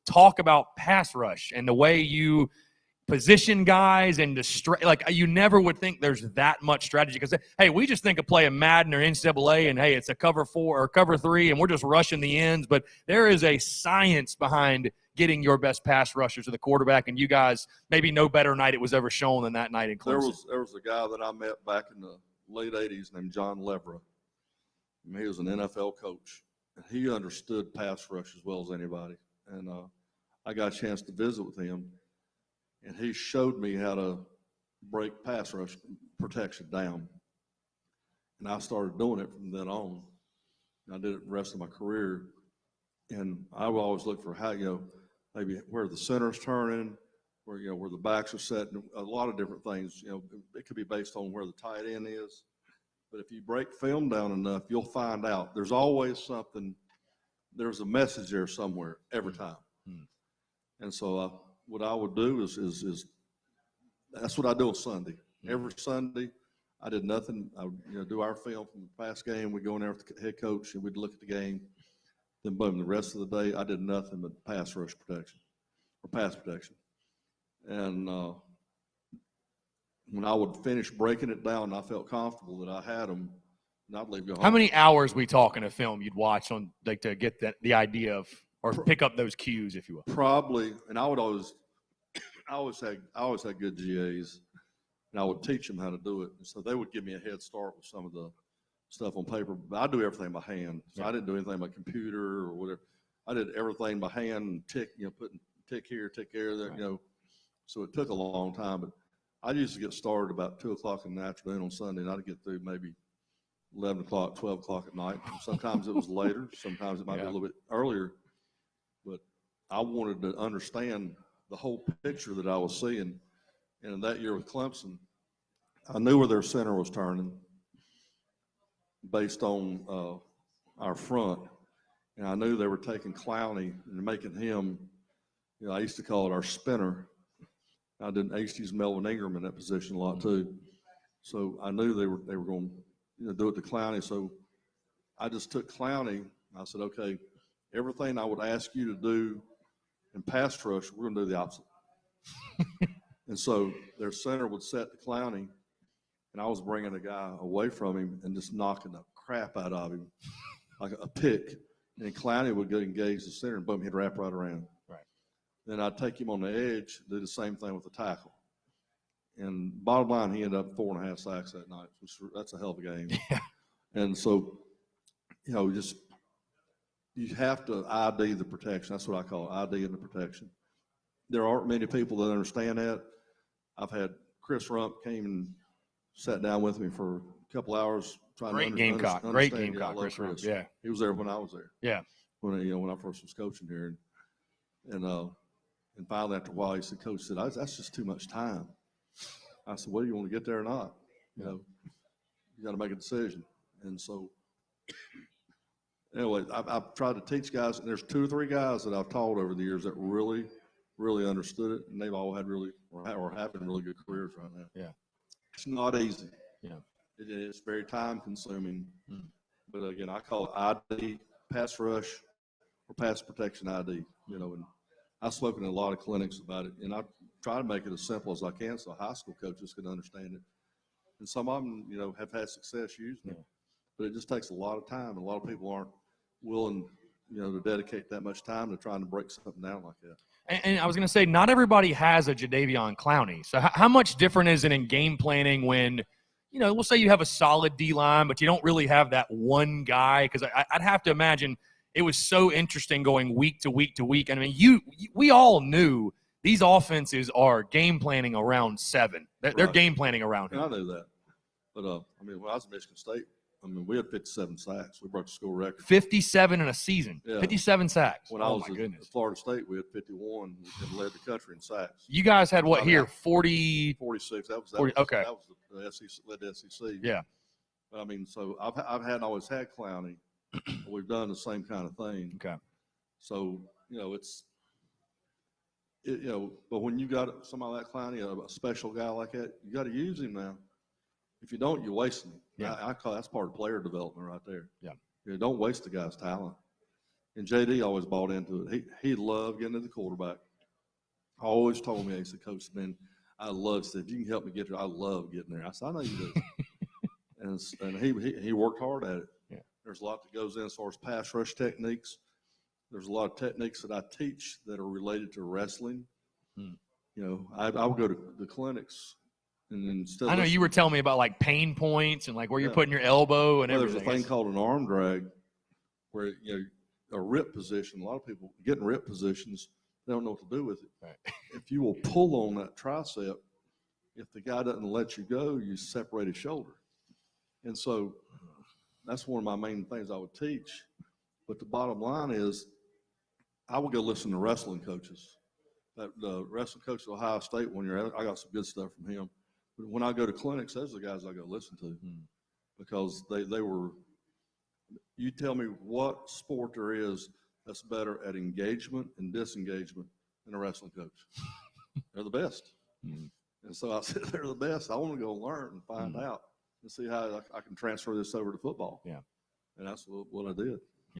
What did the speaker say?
talk about pass rush and the way you position guys and like you never would think there's that much strategy because, hey, we just think of playing Madden or NCAA and, hey, it's a cover 4 or cover 3 and we're just rushing the ends. But there is a science behind getting your best pass rushers to the quarterback, and you guys maybe no better night it was ever shown than that night in Clemson. There was a guy that I met back in the late 80s named John Levra. He was an NFL coach, and he understood pass rush as well as anybody. And I got a chance to visit with him. And he showed me how to break pass rush protection down. And I started doing it from then on. And I did it the rest of my career. And I would always look for how, maybe where the center's turning, where the backs are set, and a lot of different things. It could be based on where the tight end is. But if you break film down enough, you'll find out there's always something, there's a message there somewhere every time. Mm-hmm. And so what I would do is that's what I do on Sunday. Every Sunday, I did nothing. I would do our film from the past game. We'd go in there with the head coach, and we'd look at the game. Then, boom, the rest of the day, I did nothing but pass rush protection or pass protection. And when I would finish breaking it down, I felt comfortable that I had them, and I'd leave go home. How many hours we talking of film you'd watch on to get the idea of or pick up those cues, if you will? Probably, and I always had good GAs, and I would teach them how to do it. And so they would give me a head start with some of the stuff on paper. But I do everything by hand, so I didn't do anything by computer or whatever. I did everything by hand and putting tick here, tick there, right. So it took a long time. But I used to get started about 2:00 in the afternoon on Sunday, and I'd get through maybe 11 o'clock, 12 o'clock at night. And sometimes it was later. Sometimes it might be a little bit earlier. But I wanted to understand the whole picture that I was seeing. And in that year with Clemson, I knew where their center was turning based on our front. And I knew they were taking Clowney and making him, I used to call it our spinner. I used to use Melvin Ingram in that position a lot too. So I knew they were going to do it to Clowney. So I just took Clowney. I said, okay, everything I would ask you to do in pass rush, we're going to do the opposite. And so their center would set to Clowney, and I was bringing a guy away from him and just knocking the crap out of him, like a pick. And then Clowney would get engaged the center, and boom, he'd wrap right around. Right. Then I'd take him on the edge, do the same thing with the tackle. And bottom line, he ended up 4.5 sacks that night. That's a hell of a game. Yeah. And so, you have to ID the protection. That's what I call it, ID in the protection. There aren't many people that understand that. I've had Chris Rump came and sat down with me for a couple hours trying to understand. Great Gamecock, Chris Rump. Yeah, he was there when I was there. Yeah, when I first was coaching here, and finally after a while he said, "Coach said that's just too much time." I said, "Well, you want to get there or not? You got to make a decision." And so, anyway, I've tried to teach guys, and there's 2 or 3 guys that I've taught over the years that really understood it, and they've all had or having really good careers right now. Yeah, it's not easy. Yeah, it's very time consuming. But again, I call it ID, pass rush, or pass protection ID. And I've spoken in a lot of clinics about it, and I try to make it as simple as I can so high school coaches can understand it. And some of them, have had success using it, but it just takes a lot of time. A lot of people aren't willing, to dedicate that much time to trying to break something down like that. And I was going to say, not everybody has a Jadeveon Clowney. So how much different is it in game planning when, we'll say you have a solid D-line, but you don't really have that one guy? Because I'd have to imagine it was so interesting going week to week to week. And I mean, we all knew these offenses are game planning around 7. They're game planning around him. I knew that. But, when I was at Michigan State, we had 57 sacks. We broke the school record. 57 in a season. Yeah. 57 sacks. When I was at Florida State, we had 51 and led the country in sacks. You guys had what here? 40? 46. That was okay. That was the SEC, led the SEC. Yeah. But so I've always had Clowney. We've done the same kind of thing. Okay. So, but when you got somebody like Clowney, a special guy like that, you got to use him now. If you don't, you're wasting him. Yeah. I call that's part of player development right there. Yeah. Don't waste the guy's talent. And JD always bought into it. He loved getting to the quarterback. Always told me, he said, Coach, man, I love it. If you can help me get there, I love getting there. I said, I know you do. and he worked hard at it. Yeah. There's a lot that goes in as far as pass rush techniques. There's a lot of techniques that I teach that are related to wrestling. You know, I would go to the clinics, and instead I know you were telling me about like pain points and like where you're putting your elbow and everything. There's a thing called an arm drag, where a rip position. A lot of people get in rip positions, they don't know what to do with it. Right. If you will pull on that tricep, if the guy doesn't let you go, you separate his shoulder. And so that's one of my main things I would teach. But the bottom line is, I would go listen to wrestling coaches. The wrestling coach at Ohio State one year, I got some good stuff from him. But when I go to clinics, those are the guys I go listen to because they were. You tell me what sport there is that's better at engagement and disengagement than a wrestling coach. They're the best. And so I said, they're the best. I want to go learn and find out and see how I can transfer this over to football. Yeah. And that's what I did.